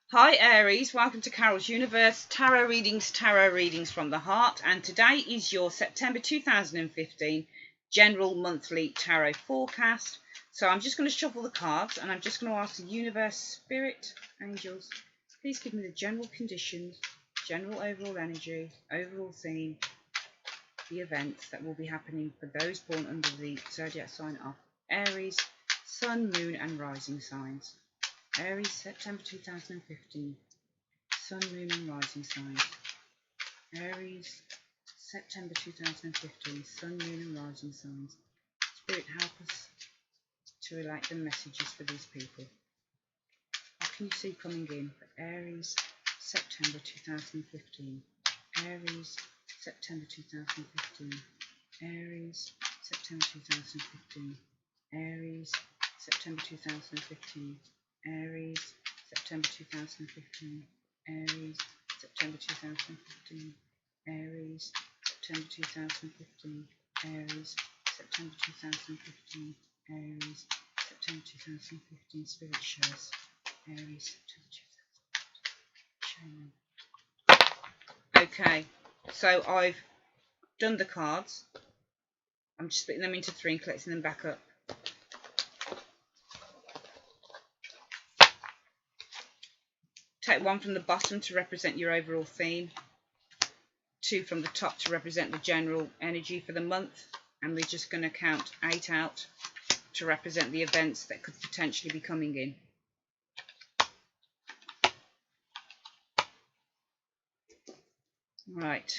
Hi Aries, welcome to Carol's Universe Tarot Readings from the Heart, and today is your September 2015 General Monthly Tarot Forecast. So I'm just going to shuffle the cards and I'm just going to ask the Universe, Spirit, Angels, please give me the general conditions, general overall energy, overall theme, the events that will be happening for those born under the zodiac sign of Aries, Sun, Moon and Rising signs. Aries, September 2015. Sun, Moon and Rising signs. Aries, September 2015. Sun, Moon and Rising signs. Spirit, help us to relate the messages for these people. What can you see coming in for Aries, September 2015? Aries, September 2015. Aries, September 2015. Aries, September 2015. Aries, September 2015. Aries, September 2015. Aries, September 2015. Aries, September 2015. Aries, September 2015. Spirit shows. Aries, September 2015. Okay, so I've done the cards. I'm just splitting them into three and collecting them back up. Take one from the bottom to represent your overall theme, two from the top to represent the general energy for the month, and we're just going to count 8 out to represent the events that could potentially be coming in. Right.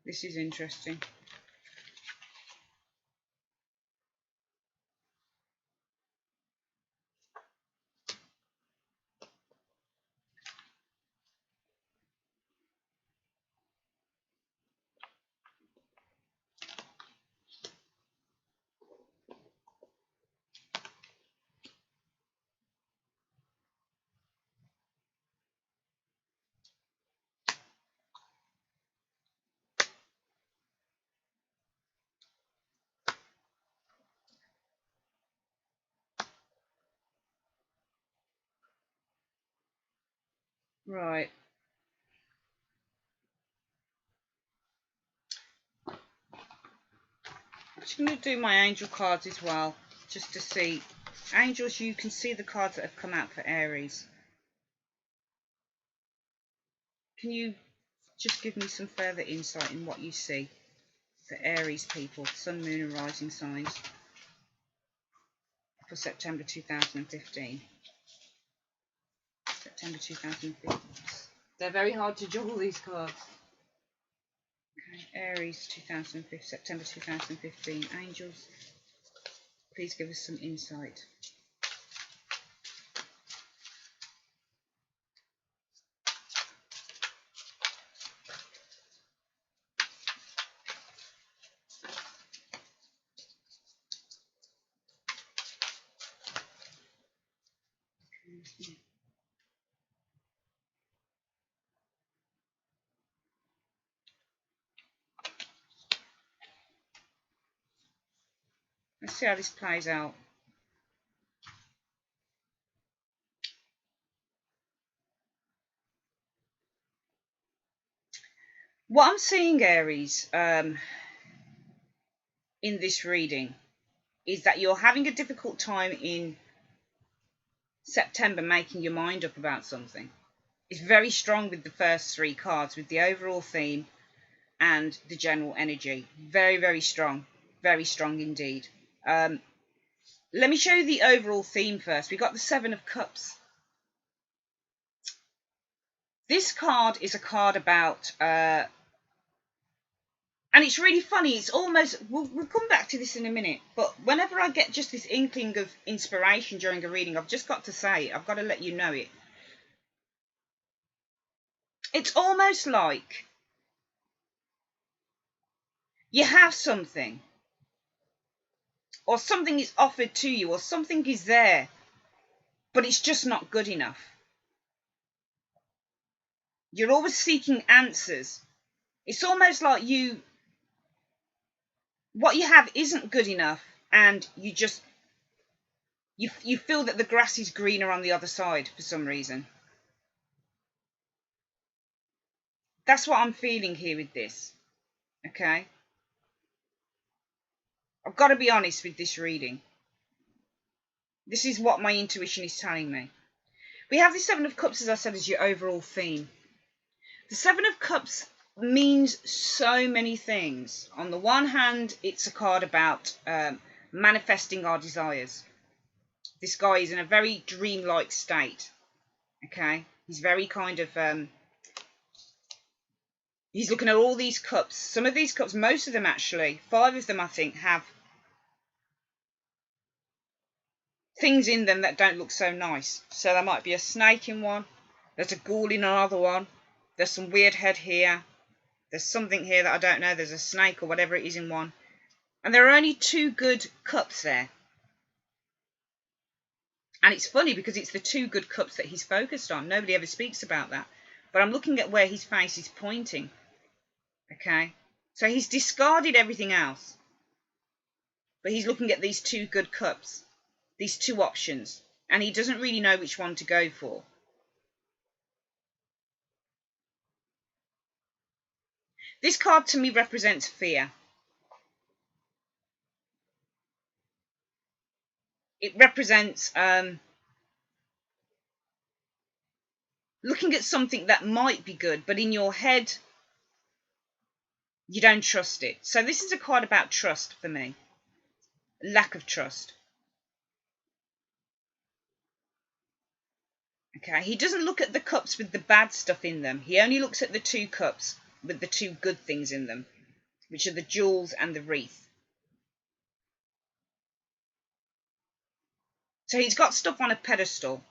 This is interesting. Right. I'm just going to do my angel cards as well, just to see. Angels, you can see the cards that have come out for Aries. Can you just give me some further insight in what you see for Aries people, Sun, Moon and Rising signs for September 2015? September 2015. They're very hard to juggle, these cards. Okay, Aries, September 2015. Angels, please give us some insight. Let's see how this plays out. What I'm seeing, Aries, in this reading is that you're having a difficult time in September making your mind up about something. It's very strong with the first 3 cards, with the overall theme and the general energy. Very, very strong. Very strong indeed. Let me show you the overall theme first. We've got the 7 of Cups. This card is a card about... and it's really funny. It's almost... We'll come back to this in a minute. But whenever I get just this inkling of inspiration during a reading, I've just got to say it. I've got to let you know it. It's almost like you have something, or something is offered to you, or something is there, but it's just not good enough. You're always seeking answers, It's almost like what you have isn't good enough, and you feel that the grass is greener on the other side for some reason. That's what I'm feeling here with this. Okay? I've got to be honest with this reading. This is what my intuition is telling me. We have the Seven of Cups, as I said, as your overall theme. The Seven of Cups means so many things. On the one hand, it's a card about manifesting our desires. This guy is in a very dreamlike state. Okay? He's very kind of... he's looking at all these cups. Some of these cups, most of them actually, 5 of them I think, have things in them that don't look so nice. So there might be a snake in one. There's a ghoul in another one. There's some weird head here. There's something here that I don't know. There's a snake or whatever it is in one. And there are only 2 good cups there. And it's funny because it's the 2 good cups that he's focused on. Nobody ever speaks about that. But I'm looking at where his face is pointing. Okay? So he's discarded everything else. But he's looking at these 2 good cups. These 2 options. And he doesn't really know which one to go for. This card to me represents fear. It represents looking at something that might be good, but in your head, you don't trust it. So this is a card about trust for me. Lack of trust. Okay, he doesn't look at the cups with the bad stuff in them. He only looks at the 2 cups with the 2 good things in them, which are the jewels and the wreath. So he's got stuff on a pedestal.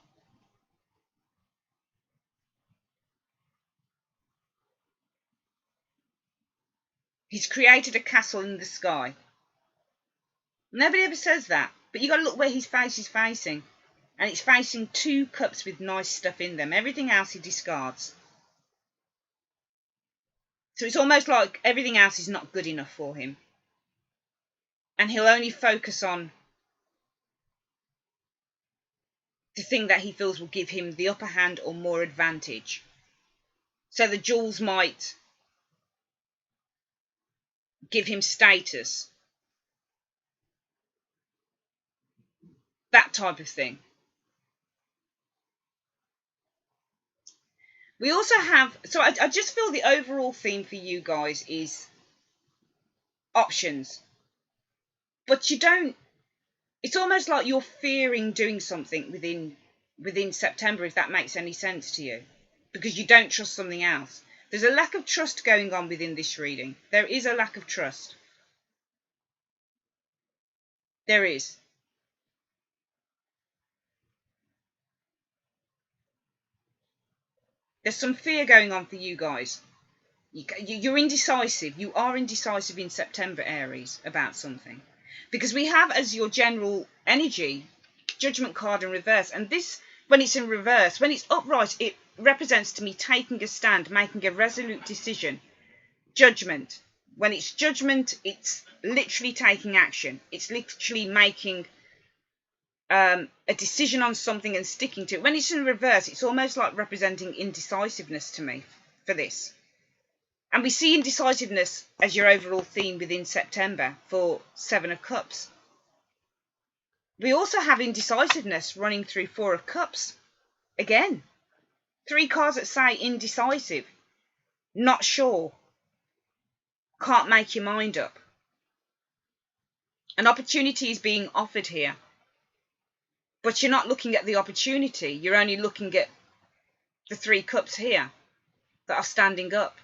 He's created a castle in the sky. Nobody ever says that, but you got to look where his face is facing. And it's facing 2 cups with nice stuff in them. Everything else he discards. So it's almost like everything else is not good enough for him. And he'll only focus on the thing that he feels will give him the upper hand or more advantage. So the jewels might give him status. That type of thing. We also have... So I just feel the overall theme for you guys is options. But you don't... It's almost like you're fearing doing something within September, if that makes any sense to you. Because you don't trust something else. There's a lack of trust going on within this reading. There is a lack of trust. There is. There's some fear going on for you guys. You're indecisive. You are indecisive in September, Aries, about something. Because we have as your general energy, Judgment card in reverse. And this, when it's in reverse, when it's upright, it represents to me taking a stand, making a resolute decision. Judgment. When it's judgment, it's literally taking action. It's literally making a decision on something and sticking to it. When it's in reverse, it's almost like representing indecisiveness to me for this. And we see indecisiveness as your overall theme within September for 7 of Cups. We also have indecisiveness running through 4 of Cups. Again, 3 cards that say indecisive, not sure, can't make your mind up. An opportunity is being offered here. But you're not looking at the opportunity. You're only looking at the 3 cups here that are standing up.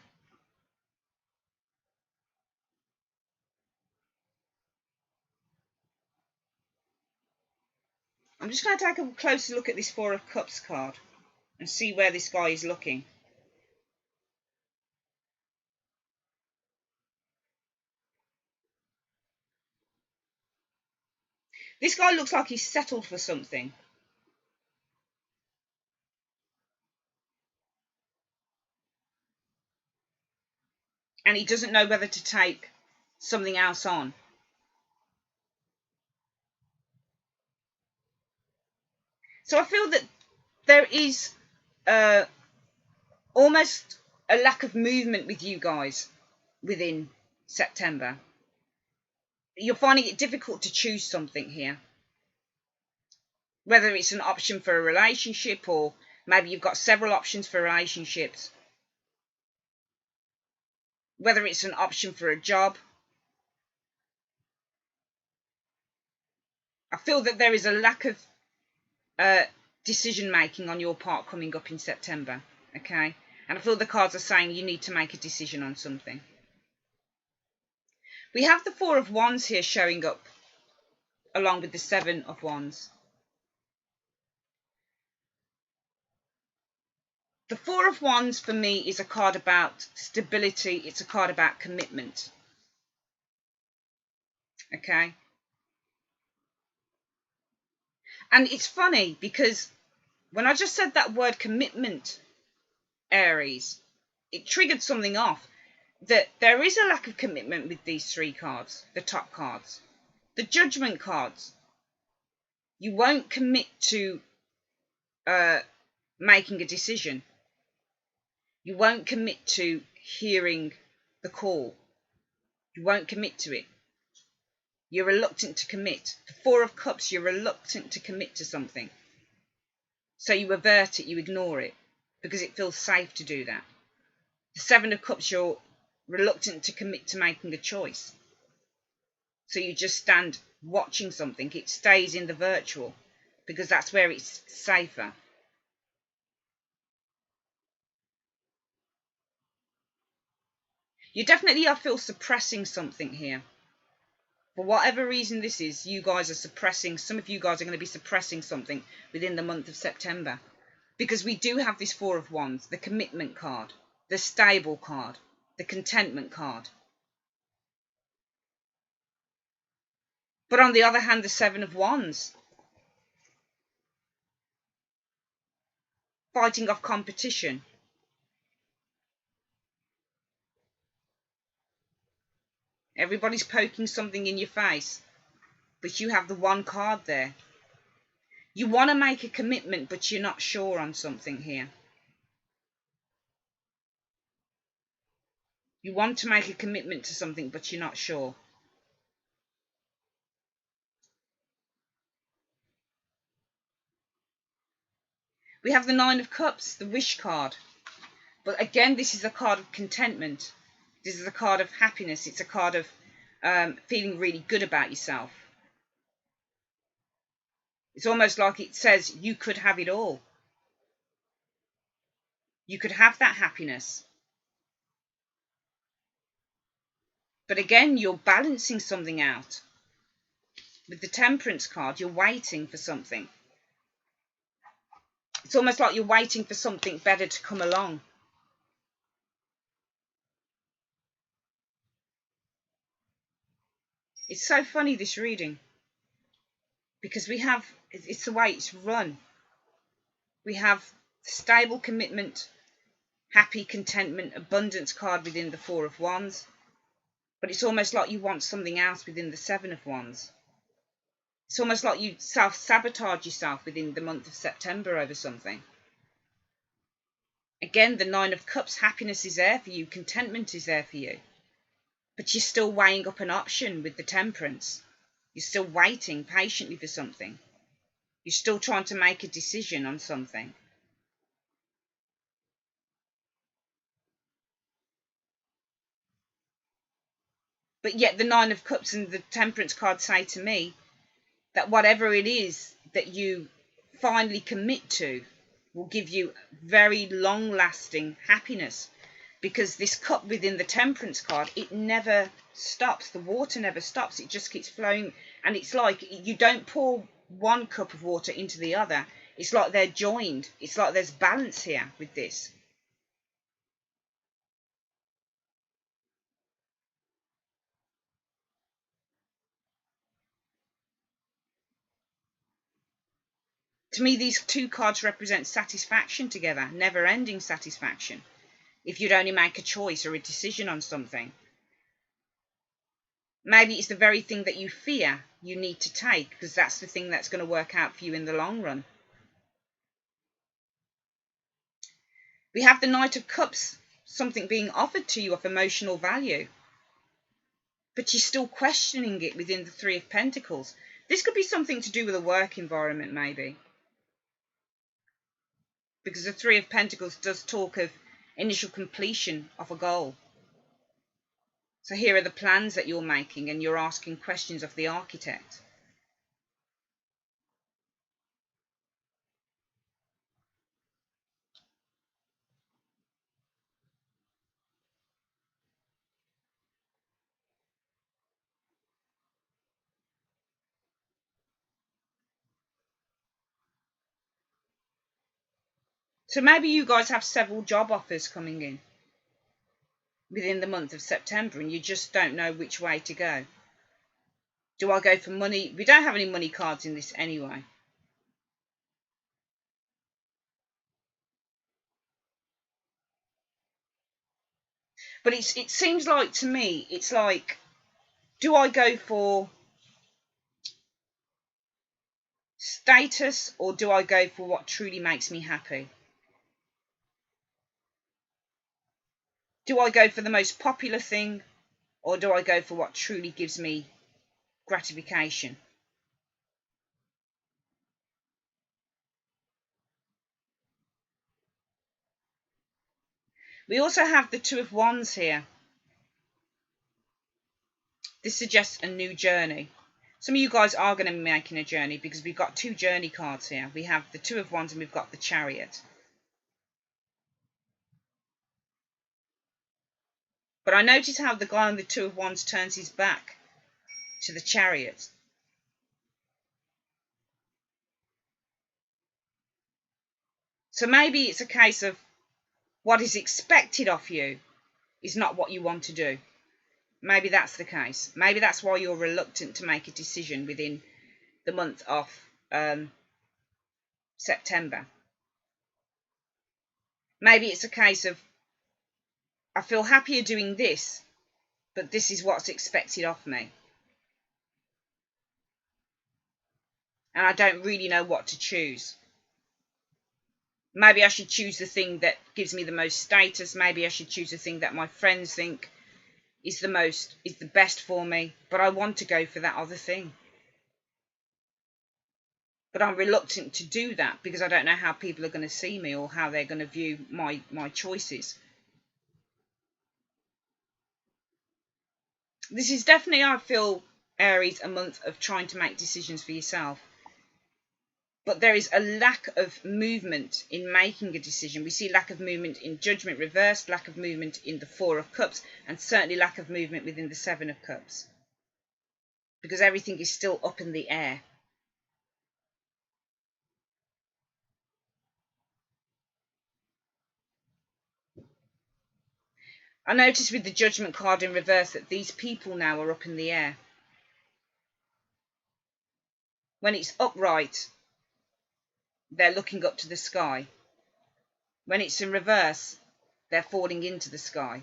I'm just going to take a closer look at this 4 of Cups card and see where this guy is looking. This guy looks like he's settled for something. and he doesn't know whether to take something else on. So I feel that there is almost a lack of movement with you guys within September. You're finding it difficult to choose something here. Whether it's an option for a relationship, or maybe you've got several options for relationships. Whether it's an option for a job. I feel that there is a lack of decision making on your part coming up in September. Okay? And I feel the cards are saying you need to make a decision on something. We have the Four of Wands here showing up along with the Seven of Wands. The Four of Wands for me is a card about stability. It's a card about commitment. Okay? And it's funny because when I just said that word commitment, Aries, it triggered something off. That there is a lack of commitment with these three cards, the top cards. The Judgment cards. You won't commit to making a decision. You won't commit to hearing the call. You won't commit to it. You're reluctant to commit. The Four of Cups, you're reluctant to commit to something. So you avert it, you ignore it, because it feels safe to do that. The Seven of Cups, you're reluctant to commit to making a choice. So you just stand watching something. It stays in the virtual, because that's where it's safer. You definitely, I feel, suppressing something here. For whatever reason this is, you guys are suppressing, some of you guys are going to be suppressing something within the month of September. Because we do have this Four of Wands, the commitment card, the stable card, the contentment card. But on the other hand, the Seven of Wands. Fighting off competition. Everybody's poking something in your face. But you have the one card there. You want to make a commitment, but you're not sure on something here. You want to make a commitment to something, but you're not sure. We have the Nine of Cups, the Wish card. But again, this is a card of contentment. This is a card of happiness. It's a card of feeling really good about yourself. It's almost like it says you could have it all. You could have that happiness. But again, you're balancing something out. With the Temperance card, you're waiting for something. It's almost like you're waiting for something better to come along. It's so funny, this reading. Because we have, it's the way it's run. We have stable commitment, happy contentment, abundance card within the Four of Wands. But it's almost like you want something else within the Seven of Wands. It's almost like you self-sabotage yourself within the month of September over something. Again, the Nine of Cups, happiness is there for you, contentment is there for you. But you're still weighing up an option with the Temperance. You're still waiting patiently for something. You're still trying to make a decision on something. But yet the Nine of Cups and the Temperance card say to me that whatever it is that you finally commit to will give you very long-lasting happiness. Because this cup within the Temperance card, it never stops. The water never stops. It just keeps flowing. And it's like you don't pour one cup of water into the other. It's like they're joined. It's like there's balance here with this. To me, these two cards represent satisfaction together, never-ending satisfaction. if you'd only make a choice or a decision on something. Maybe it's the very thing that you fear you need to take, because that's the thing that's going to work out for you in the long run. We have the Knight of Cups, something being offered to you of emotional value, but you're still questioning it within the Three of Pentacles. This could be something to do with a work environment, maybe. Because the Three of Pentacles does talk of initial completion of a goal. So here are the plans that you're making, and you're asking questions of the architect. So maybe you guys have several job offers coming in within the month of September, and you just don't know which way to go. Do I go for money? We don't have any money cards in this anyway. But it seems like to me, it's like, do I go for status, or do I go for what truly makes me happy? Do I go for the most popular thing, or do I go for what truly gives me gratification? We also have the Two of Wands here. This suggests a new journey. Some of you guys are going to be making a journey, because we've got two journey cards here. We have the Two of Wands and we've got the Chariot. But I notice how the guy on the Two of Wands turns his back to the Chariot. So maybe it's a case of what is expected of you is not what you want to do. Maybe that's the case. Maybe that's why you're reluctant to make a decision within the month of September. Maybe it's a case of, I feel happier doing this, but this is what's expected of me. And I don't really know what to choose. Maybe I should choose the thing that gives me the most status. Maybe I should choose the thing that my friends think is the best for me. But I want to go for that other thing. But I'm reluctant to do that because I don't know how people are going to see me or how they're going to view my choices. This is definitely, I feel, Aries, a month of trying to make decisions for yourself. But there is a lack of movement in making a decision. We see lack of movement in Judgment reversed, lack of movement in the Four of Cups, and certainly lack of movement within the Seven of Cups. Because everything is still up in the air. I notice with the Judgment card in reverse that these people now are up in the air. When it's upright, they're looking up to the sky. When it's in reverse, they're falling into the sky.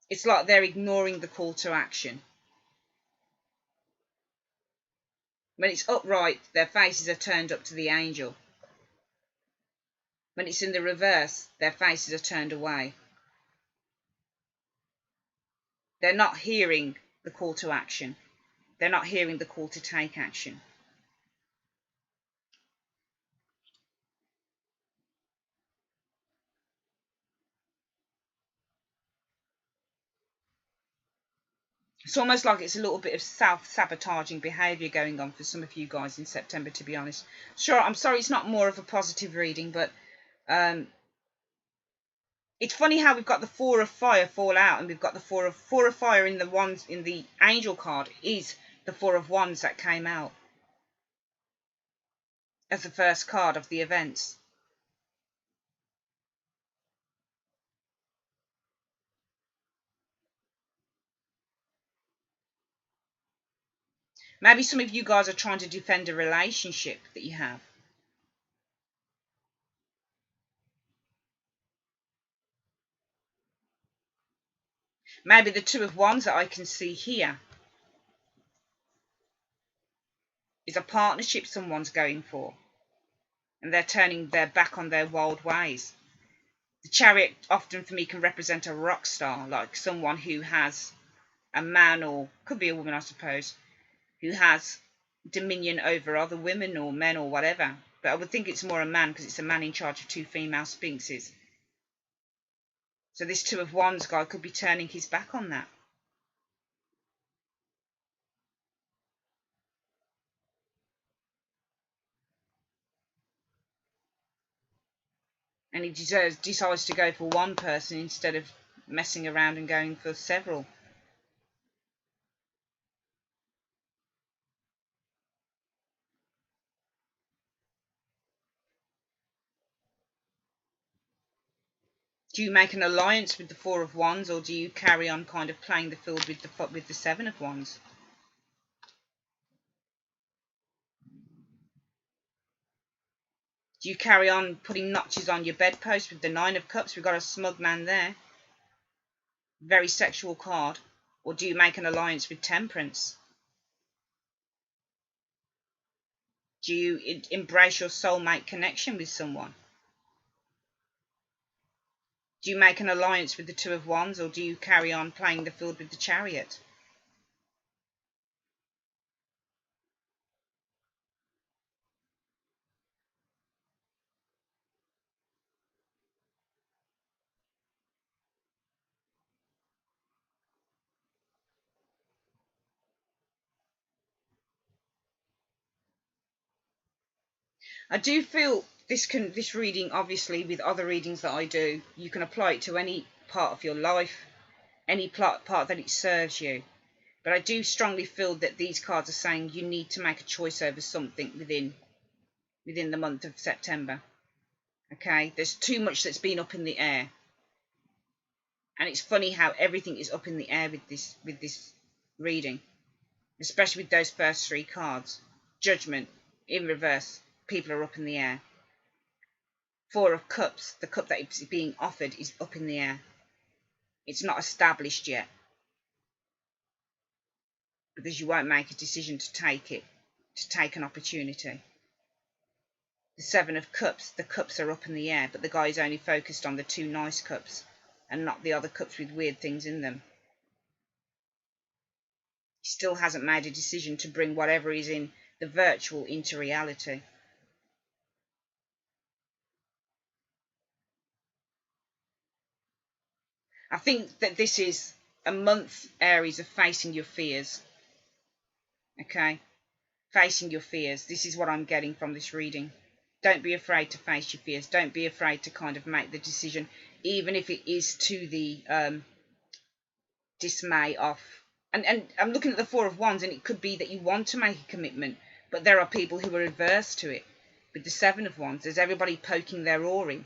It's like they're ignoring the call to action. When it's upright, their faces are turned up to the angel. When it's in the reverse, their faces are turned away. They're not hearing the call to action. They're not hearing the call to take action. It's almost like it's a little bit of self-sabotaging behaviour going on for some of you guys in September, to be honest. Sure, I'm sorry it's not more of a positive reading, but it's funny how we've got the Four of Fire fall out, and we've got the Four of Fire in the Wands in the Angel card is the Four of Wands that came out as the first card of the events. Maybe some of you guys are trying to defend a relationship that you have. Maybe the Two of Wands that I can see here is a partnership someone's going for, and they're turning their back on their wild ways. The Chariot often for me can represent a rock star, like someone who has a man, or could be a woman I suppose, who has dominion over other women or men or whatever. But I would think it's more a man because it's a man in charge of two female sphinxes. So this Two of Wands guy could be turning his back on that. And he decides to go for one person instead of messing around and going for several. Do you make an alliance with the Four of Wands, or do you carry on kind of playing the field with the Seven of Wands? Do you carry on putting notches on your bedpost with the Nine of Cups? We've got a smug man there. Very sexual card. Or do you make an alliance with Temperance? Do you embrace your soulmate connection with someone? Do you make an alliance with the Two of Wands, or do you carry on playing the field with the Chariot? I do feel this reading, obviously, with other readings that I do, you can apply it to any part of your life, any part that it serves you. But I do strongly feel that these cards are saying you need to make a choice over something within the month of September. Okay, there's too much that's been up in the air, and it's funny how everything is up in the air with this reading, especially with those first three cards. Judgment in reverse. People are up in the air. Four of Cups, the cup that is being offered is up in the air. It's not established yet, because you won't make a decision to take an opportunity. The Seven of Cups, the cups are up in the air, but the guy is only focused on the two nice cups and not the other cups with weird things in them. He still hasn't made a decision to bring whatever is in the virtual into reality. I think that this is a month, Aries, of facing your fears. Okay? Facing your fears. This is what I'm getting from this reading. Don't be afraid to face your fears. Don't be afraid to kind of make the decision, even if it is to the dismay of... And I'm looking at the Four of Wands, and it could be that you want to make a commitment, but there are people who are adverse to it. With the Seven of Wands, there's everybody poking their oar in.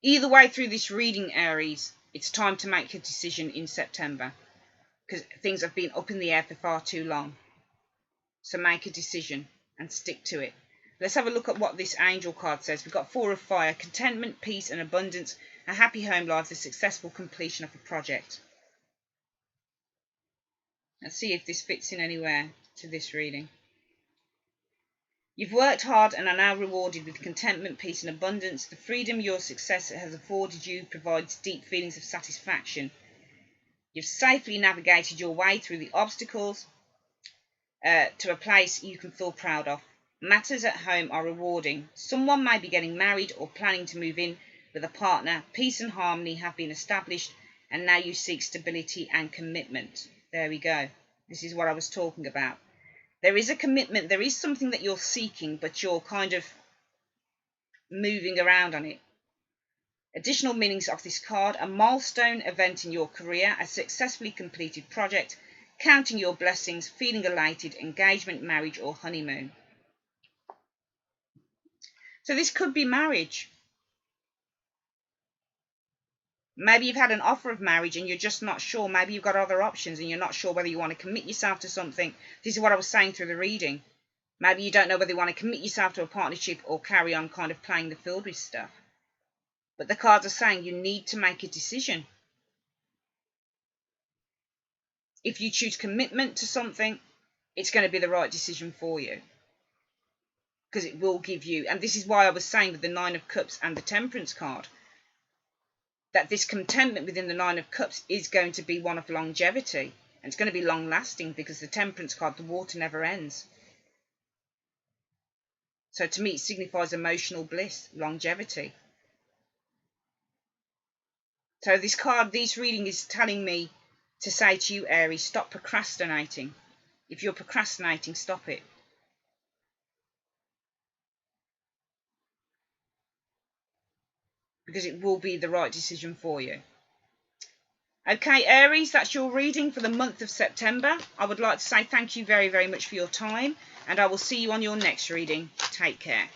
Either way through this reading, Aries, it's time to make a decision in September, because things have been up in the air for far too long. So make a decision and stick to it. Let's have a look at what this angel card says. We've got Four of Fire, contentment, peace and abundance, a happy home life, the successful completion of a project. Let's see if this fits in anywhere to this reading. You've worked hard and are now rewarded with contentment, peace and abundance. The freedom your success has afforded you provides deep feelings of satisfaction. You've safely navigated your way through the obstacles to a place you can feel proud of. Matters at home are rewarding. Someone may be getting married or planning to move in with a partner. Peace and harmony have been established, and now you seek stability and commitment. There we go. This is what I was talking about. There is a commitment. There is something that you're seeking, but you're kind of moving around on it. Additional meanings of this card: a milestone event in your career, a successfully completed project, counting your blessings, feeling elated, engagement, marriage or honeymoon. So this could be marriage. Maybe you've had an offer of marriage and you're just not sure. Maybe you've got other options and you're not sure whether you want to commit yourself to something. This is what I was saying through the reading. Maybe you don't know whether you want to commit yourself to a partnership or carry on kind of playing the field with stuff. But the cards are saying you need to make a decision. If you choose commitment to something, it's going to be the right decision for you. Because it will give you, and this is why I was saying with the Nine of Cups and the Temperance card, that this contentment within the Nine of Cups is going to be one of longevity. And it's going to be long lasting because the Temperance card, the water never ends. So to me, it signifies emotional bliss, longevity. So this card, this reading is telling me to say to you, Aries, stop procrastinating. If you're procrastinating, stop it. Because it will be the right decision for you. Okay, Aries, that's your reading for the month of September. I would like to say thank you very, very much for your time, and I will see you on your next reading. Take care.